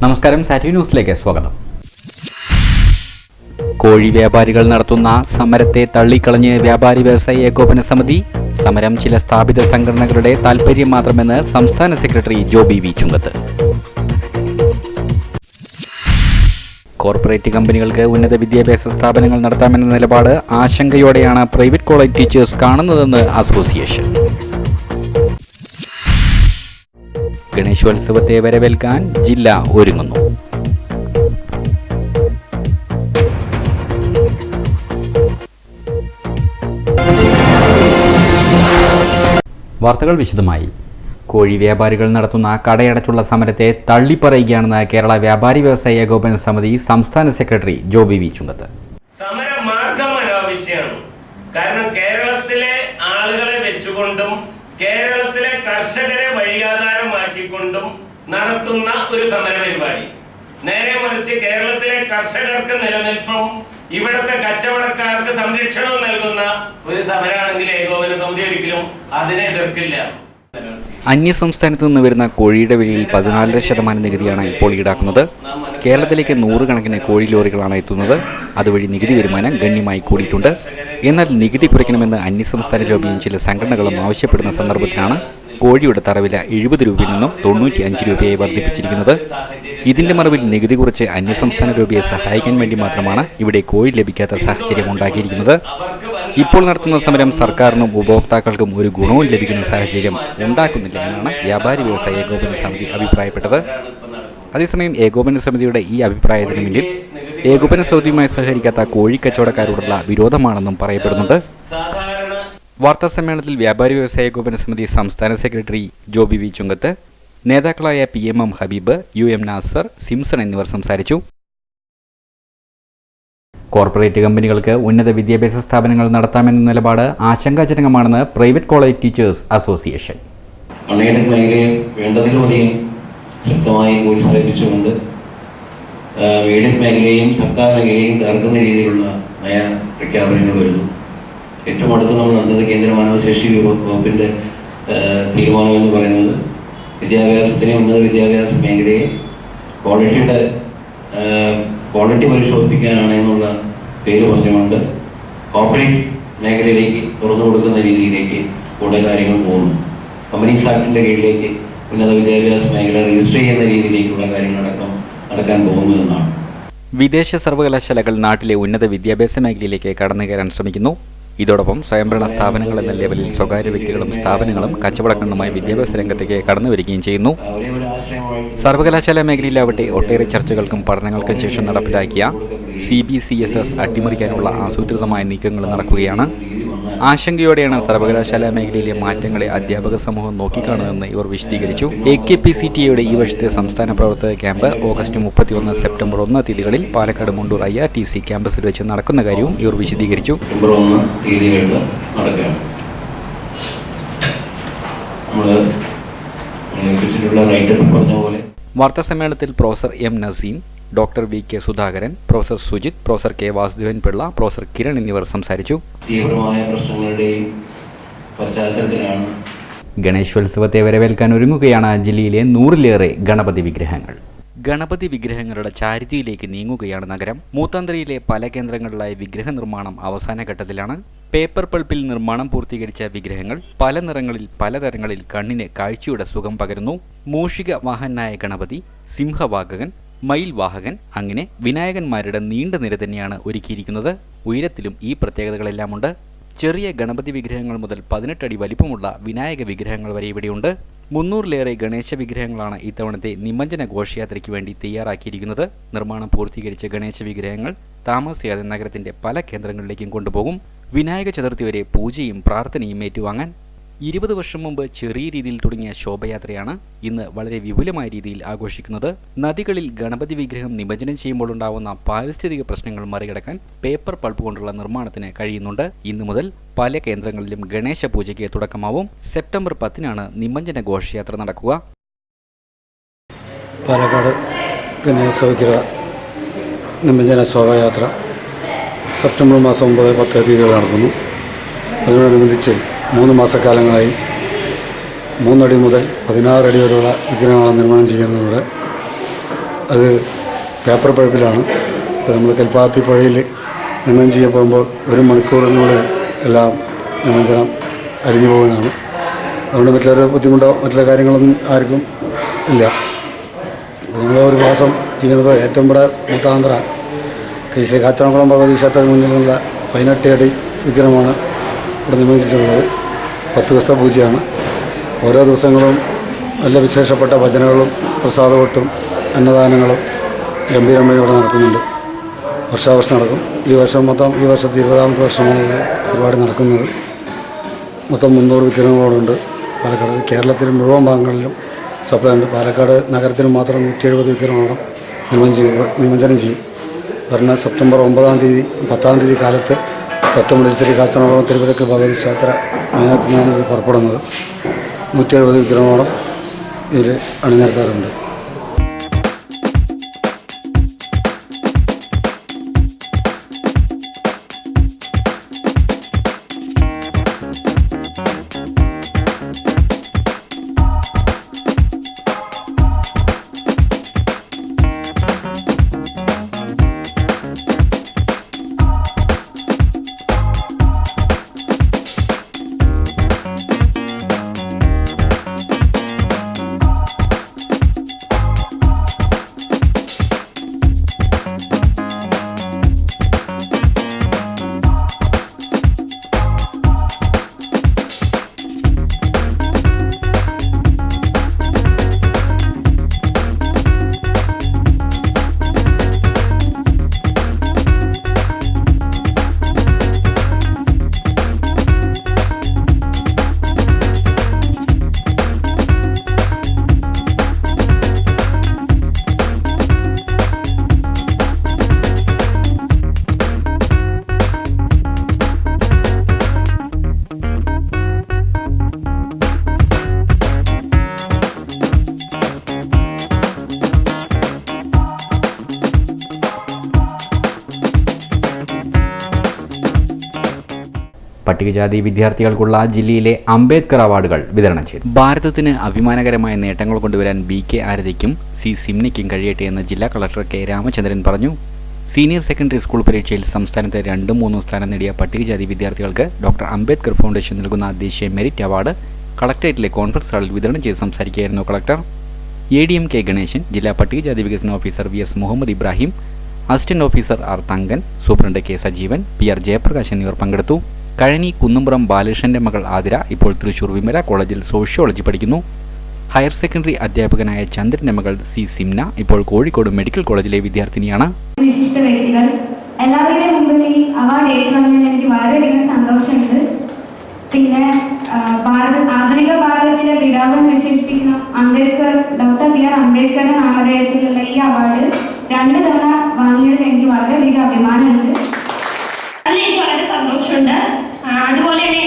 നമസ്കാരം, സാറ്റർഡേ ന്യൂസിലേക്ക് സ്വാഗതം. കോഴി വ്യാപാരികൾ നടത്തുന്ന സമരത്തെ തള്ളിക്കളഞ്ഞ് വ്യാപാരി വ്യവസായി ഏകോപന സമിതി. സമരം ചില സ്ഥാപിത സംഘടനകളുടെ താൽപര്യം മാത്രമെന്ന് സംസ്ഥാന സെക്രട്ടറി ജോബി വി ചുങ്കത്ത്. കോർപ്പറേറ്റ് കമ്പനികൾക്ക് ഉന്നത വിദ്യാഭ്യാസ സ്ഥാപനങ്ങൾ നടത്താമെന്ന നിലപാട് ആശങ്കയോടെയാണ് പ്രൈവറ്റ് കോളേജ് ടീച്ചേഴ്സ് കാണുന്നതെന്ന് അസോസിയേഷൻ. ഗണേശോത്സവത്തെ വരവേൽക്കാൻ ജില്ല ഒരുങ്ങുന്നു. വാർത്തകൾ വിശദമായി. കോഴി വ്യാപാരികൾ നടത്തുന്ന കടയടച്ചുള്ള സമരത്തെ തള്ളിപ്പറയുകയാണെന്ന് കേരള വ്യാപാരി വ്യവസായി ഏകോപന സമിതി സംസ്ഥാന സെക്രട്ടറി ജോബി വി ചുങ്കത്ത്. സമരമാർഗം അനാവശ്യമാണ്. കാരണം കേരളത്തിലെ ആളുകളെ വെച്ചുകൊണ്ടും കേരളത്തിലെ കർഷകരെ വഴിയാധാരമാക്കിക്കൊണ്ടും നടത്തുന്ന ഒരു സമര പരിപാടി, നേരെ മറിച്ച് കേരളത്തിലെ കർഷകർക്ക് നിലനിൽപ്പും ഇവിടുത്തെ കച്ചവടക്കാർക്ക് സംരക്ഷണവും നൽകുന്ന ഒരു സമരമാണെങ്കിൽ ഏകോപന സമിതി ഒരിക്കലും അതിനെ എതിർക്കില്ല. അന്യസംസ്ഥാനത്ത് നിന്ന് വരുന്ന കോഴിയുടെ വിലയിൽ 14% നികുതിയാണ് ഇപ്പോൾ ഈടാക്കുന്നത്. കേരളത്തിലേക്ക് 100 കണക്കിന് കോഴി ലോറികളാണ് എത്തുന്നത്. അതുവഴി നികുതി വരുമാനം ഗണ്യമായി കൂടിയിട്ടുണ്ട്. എന്നാൽ നികുതി കുറയ്ക്കണമെന്ന് അന്യസംസ്ഥാന ലോബിയും ചില സംഘടനകളും ആവശ്യപ്പെടുന്ന സന്ദർഭത്തിലാണ് കോഴിയുടെ തറവില 70 രൂപയിൽ നിന്നും 95 രൂപയായി വർദ്ധിപ്പിച്ചിരിക്കുന്നത്. ഇതിന്റെ മറവിൽ നികുതി കുറച്ച് അന്യസംസ്ഥാന ലോബിയെ സഹായിക്കാൻ വേണ്ടി മാത്രമാണ് ഇവിടെ കോഴി ലഭിക്കാത്ത സാഹചര്യം ഉണ്ടാക്കിയിരിക്കുന്നത്. ഇപ്പോൾ നടത്തുന്ന സമരം സർക്കാരിനും ഉപഭോക്താക്കൾക്കും ഒരു ഗുണവും ലഭിക്കുന്ന സാഹചര്യം ഉണ്ടാക്കുന്നില്ല എന്നാണ് വ്യാപാരി വ്യവസായ ഏകോപന സമിതി അഭിപ്രായപ്പെട്ടത്. അതേസമയം ഏകോപന സമിതിയുടെ ഈ അഭിപ്രായത്തിന് മുന്നിൽ ഏകോപന സമിതിയുമായി സഹകരിക്കാത്ത കോഴി കച്ചവടക്കാരോടുള്ള വിരോധമാണെന്നും പറയപ്പെടുന്നുണ്ട്. വാർത്താ സമ്മേളനത്തിൽ വ്യാപാരി വ്യവസായ ഏകോപന സമിതി സംസ്ഥാന സെക്രട്ടറി ജോബി വി ചുങ്കത്ത്, നേതാക്കളായ PMM ഹബീബ്, UM നാസർ, സിംസൺ എന്നിവർ സംസാരിച്ചു. കോർപ്പറേറ്റ് കമ്പനികൾക്ക് ഉന്നത വിദ്യാഭ്യാസ സ്ഥാപനങ്ങൾ നടത്താമെന്ന നിലപാട് ആശങ്കാജനകമാണെന്ന് private college teachers association. Unaided മേഖലയെ വേണ്ടതിലുമധികം ശക്തമായി പ്രോത്സാഹിപ്പിച്ചുകൊണ്ട് എയ്ഡഡ് മേഖലയും സർക്കാർ മേഖലയും തകർക്കുന്ന രീതിയിലുള്ള നയ പ്രഖ്യാപനങ്ങൾ വരുന്നു. ഏറ്റവും അടുത്ത് നമ്മൾ കണ്ടത് കേന്ദ്ര മാനവശേഷി വകുപ്പിൻ്റെ തീരുമാനമെന്ന് പറയുന്നത് വിദ്യാഭ്യാസത്തിനെ, ഉന്നത വിദ്യാഭ്യാസ മേഖലയെ ക്വാളിറ്റി പരിശോധിപ്പിക്കാനാണ് എന്നുള്ള പേര് പറഞ്ഞുകൊണ്ട് കോർപ്പറേറ്റ് മേഖലയിലേക്ക് തുറന്നു കൊടുക്കുന്ന രീതിയിലേക്ക് കൂടെ കാര്യങ്ങൾ പോകുന്നു. കമ്പനീസ് ആക്ടിൻ്റെ കീഴിലേക്ക് ഉന്നത വിദ്യാഭ്യാസ മേഖല രജിസ്റ്റർ ചെയ്യുന്ന രീതിയിലേക്കുള്ള കാര്യങ്ങളടക്കം നടക്കാൻ പോകുന്നു എന്നാണ്. വിദേശ സർവകലാശാലകൾ നാട്ടിലെ ഉന്നത വിദ്യാഭ്യാസ മേഖലയിലേക്ക് കടന്നു കയറാൻ ശ്രമിക്കുന്നു. ഇതോടൊപ്പം സ്വയംഭരണ സ്ഥാപനങ്ങൾ എന്ന ലെവലിൽ സ്വകാര്യ വ്യക്തികളും സ്ഥാപനങ്ങളും കച്ചവടക്കണ്ണുമായി വിദ്യാഭ്യാസ രംഗത്തേക്ക് കടന്നു വരികയും ചെയ്യുന്നു. സർവകലാശാല മേഖലയിലാവട്ടെ ഒട്ടേറെ ചർച്ചകൾക്കും പഠനങ്ങൾക്കും ശേഷം നടപ്പിലാക്കിയ CBCSS അട്ടിമറിക്കാനുള്ള ആസൂത്രിതമായ നീക്കങ്ങൾ നടക്കുകയാണ്. ആശങ്കയോടെയാണ് സർവകലാശാല മേഖലയിലെ മാറ്റങ്ങളെ അധ്യാപക സമൂഹം നോക്കിക്കാണുന്നതെന്ന് ഇവർ വിശദീകരിച്ചു. AKPCTAയുടെ ഈ വർഷത്തെ സംസ്ഥാന പ്രവർത്തക ക്യാമ്പ് ഓഗസ്റ്റ് 31, സെപ്റ്റംബർ 1 തീയതികളിൽ പാലക്കാട് മുണ്ടൂർ IRTC ക്യാമ്പസിൽ വെച്ച് നടക്കുന്ന കാര്യവും ഇവർ വിശദീകരിച്ചു. വാർത്താ സമ്മേളനത്തിൽ professor M Naseem, doctor VK Sudhakaran, professor Sujith, professor K Vasudevan Pillai, professor Kiran എന്നിവർ സംസാരിച്ചു. തീവ്രമായ പ്രശ്നങ്ങളുടെയും പശ്ചാത്തലത്തിലാണ് ഗണേശോത്സവത്തെ വരവേൽക്കാൻ ഒരുങ്ങുകയാണ് ജില്ലയിലെ 100-ലേറെ ഗണപതി വിഗ്രഹങ്ങൾ. ഗണപതി വിഗ്രഹങ്ങളുടെ ചാരിറ്റിയിലേക്ക് നീങ്ങുകയാണ് നഗരം. മൂത്താന്തരയിലെ പല കേന്ദ്രങ്ങളിലായി വിഗ്രഹ നിർമ്മാണം അവസാന ഘട്ടത്തിലാണ്. പേപ്പർ പൾപ്പിൽ നിർമ്മാണം പൂർത്തീകരിച്ച വിഗ്രഹങ്ങൾ പല നിറങ്ങളിൽ പലതരങ്ങളിൽ കണ്ണിന് കാഴ്ചയുടെ സുഖം പകരുന്നു. മൂഷിക വാഹനായ ഗണപതി, സിംഹവാഹകൻ, മയിൽ വാഹകൻ, അങ്ങനെ വിനായകന്മാരുടെ നീണ്ട നിര തന്നെയാണ് ഒരുക്കിയിരിക്കുന്നത്. ഉയരത്തിലും ഈ പ്രത്യേകതകളെല്ലാമുണ്ട്. ചെറിയ ഗണപതി വിഗ്രഹങ്ങൾ മുതൽ 18 അടി വലിപ്പമുള്ള വിനായക വിഗ്രഹങ്ങൾ വരെ ഇവിടെയുണ്ട്. 300-ലേറെ ഗണേശ വിഗ്രഹങ്ങളാണ് ഇത്തവണത്തെ നിമജ്ജന ഘോഷയാത്രയ്ക്ക് വേണ്ടി തയ്യാറാക്കിയിരിക്കുന്നത്. നിർമ്മാണം പൂർത്തീകരിച്ച ഗണേശ വിഗ്രഹങ്ങൾ താമസിയാതെ നഗരത്തിന്റെ പല കേന്ദ്രങ്ങളിലേക്കും കൊണ്ടുപോകും. വിനായക ചതുർത്ഥി വരെ പൂജയും പ്രാർത്ഥനയും ഏറ്റുവാങ്ങാൻ 20 വർഷം മുമ്പ് ചെറിയ രീതിയിൽ തുടങ്ങിയ ശോഭയാത്രയാണ് ഇന്ന് വളരെ വിപുലമായ രീതിയിൽ ആഘോഷിക്കുന്നത്. നദികളിൽ ഗണപതി വിഗ്രഹം നിമജ്ജനം ചെയ്യുമ്പോൾ ഉണ്ടാവുന്ന പാരിസ്ഥിതിക പ്രശ്നങ്ങൾ മറികടക്കാൻ പേപ്പർ പൾപ്പ് കൊണ്ടുള്ള നിർമ്മാണത്തിന് കഴിയുന്നുണ്ട്. ഇന്നു മുതൽ പല കേന്ദ്രങ്ങളിലും ഗണേശ പൂജയ്ക്ക് തുടക്കമാവും. സെപ്റ്റംബർ 10-നാണ് നിമജ്ജന ഘോഷയാത്ര നടക്കുക. പാലക്കാട് ഗണേശ വിഗ്രഹ നിമജ്ജന ശോഭയാത്ര സെപ്റ്റംബർ മാസം 9, 10 തീയതികൾ നടക്കുന്നു. അതിനോടനുബന്ധിച്ച് 3 മാസക്കാലങ്ങളായി 3 അടി മുതൽ 16 അടി വരെയുള്ള വിഗ്രഹങ്ങളാണ് നിർമ്മാണം ചെയ്യുന്നതിലൂടെ അത് പേപ്പർ പഴുപ്പിലാണ്. ഇപ്പോൾ നമ്മൾ കൽപ്പാത്തി പുഴയിൽ നിമജ്ജനം ചെയ്യാൻ പോകുമ്പോൾ 1 മണിക്കൂറിനുള്ളിൽ എല്ലാം നിമജ്ജനം അരിഞ്ഞു പോകുന്നതാണ്. അതുകൊണ്ട് മറ്റൊരു ബുദ്ധിമുട്ടോ മറ്റുള്ള കാര്യങ്ങളൊന്നും ആർക്കും ഇല്ല. നമ്മൾ ഒരു മാസം ചെയ്യുന്നത് ഏറ്റവും ഇവിടെ മൂത്താന്ധ്ര ശ്രീ കാച്ചനകുളം ഭഗവതി ക്ഷേത്രത്തിന് മുന്നിൽ നിന്നുള്ള 18 അടി വിഗ്രഹമാണ് ഇവിടെ നിമജ്ജിച്ചിട്ടുള്ളത്. 10 ദിവസത്തെ പൂജയാണ്. ഓരോ ദിവസങ്ങളും നല്ല വിശേഷപ്പെട്ട ഭജനകളും പ്രസാദവട്ടും അന്നദാനങ്ങളും ഗംഭീരമായി ഇവിടെ നടക്കുന്നുണ്ട്. വർഷാവർഷം നടക്കും. ഈ വർഷത്തെ 20ാമത്തെ വർഷമാണ് ഇത് പരിപാടി നടക്കുന്നത്. മൊത്തം 300 വിഗ്രഹങ്ങളോടുണ്ട് പാലക്കാട്. കേരളത്തിലെ മുഴുവൻ ഭാഗങ്ങളിലും സപ്ലൈ ഉണ്ട്. പാലക്കാട് നഗരത്തിൽ മാത്രം 170 വിഗ്രഹങ്ങളോളം നിമജ്ജനം ചെയ്യും. വരുന്ന സെപ്റ്റംബർ 9-ാം തീയതി 10-ാം തീയതി കാലത്ത് ഒറ്റമുടി ശ്രീ കാച്ചനകുളം തിരുവിലക്കൽ ഭഗവതി ക്ഷേത്ര മൈതാനത്തിൽ നിന്നാണ് ഇത് പുറപ്പെടുന്നത്. 170 വിഗ്രഹങ്ങളോളം ഇതിൽ അണിനിരത്താറുണ്ട്. പട്ടികജാതി വിദ്യാർത്ഥികൾക്കുള്ള ജില്ലയിലെ അംബേദ്കർ അവാർഡുകൾ വിതരണം ചെയ്തു. ഭാരതത്തിന് അഭിമാനകരമായ നേട്ടങ്ങൾ കൊണ്ടുവരാൻ BK ആരതിക്കും C സിംനയ്ക്കും കഴിയട്ടെ എന്ന് ജില്ലാ കളക്ടർ K രാമചന്ദ്രൻ പറഞ്ഞു. സീനിയർ സെക്കൻഡറി സ്കൂൾ പരീക്ഷയിൽ സംസ്ഥാനത്ത് 2, 3 സ്ഥാനം നേടിയ പട്ടികജാതി വിദ്യാർത്ഥികൾക്ക് ഡോക്ടർ അംബേദ്കർ ഫൗണ്ടേഷൻ നൽകുന്ന ദേശീയ മെറിറ്റ് അവാർഡ് കളക്ടറേറ്റിലെ കോൺഫറൻസ് ഹാളിൽ വിതരണം ചെയ്ത് സംസാരിക്കുകയായിരുന്നു കളക്ടർ. ADM K ഗണേശൻ, ജില്ലാ പട്ടികജാതി വികസന officer VS Muhammad Ibrahim, assistant officer R Thankan, superintendent K Sajeevan, PR Jayaprakash എന്നിവർ പങ്കെടുത്തു. കഴനി കുന്നുംപുറം ബാലകൃഷ്ണന്റെ മകൾ ആതിര ഇപ്പോൾ തൃശൂർ വിമല കോളേജിൽ സോഷ്യോളജി പഠിക്കുന്നു. ഹയർ സെക്കൻഡറി അധ്യാപകനായ ചന്ദ്രന്റെ മകൾ C സിംന ഇപ്പോൾ കോഴിക്കോട് മെഡിക്കൽ കോളേജിലെ വിദ്യാർത്ഥിനിയാണ്. വിശിഷ്ട വ്യക്തികൾ എല്ലാവരുടെയും മുമ്പിൽ ഈ അവാർഡ് ഏറ്റുവാങ്ങാൻ എനിക്ക് വളരെയധികം സന്തോഷമുണ്ട്. പിന്നെ ആധുനിക ഭാരതത്തിലെ പിതാവെന്ന് വിശേഷിപ്പിക്കുന്ന ഡോക്ടർ B.R. അംബേദ്കറുടെ നാമധേയത്തിലുള്ള ഈ അവാർഡ് 2 തവണ വാങ്ങിയതിൽ എനിക്ക് വളരെയധികം അഭിമാനമുണ്ട്. അതിൽ എനിക്ക് വളരെ സന്തോഷമുണ്ട്. അതുപോലെ തന്നെ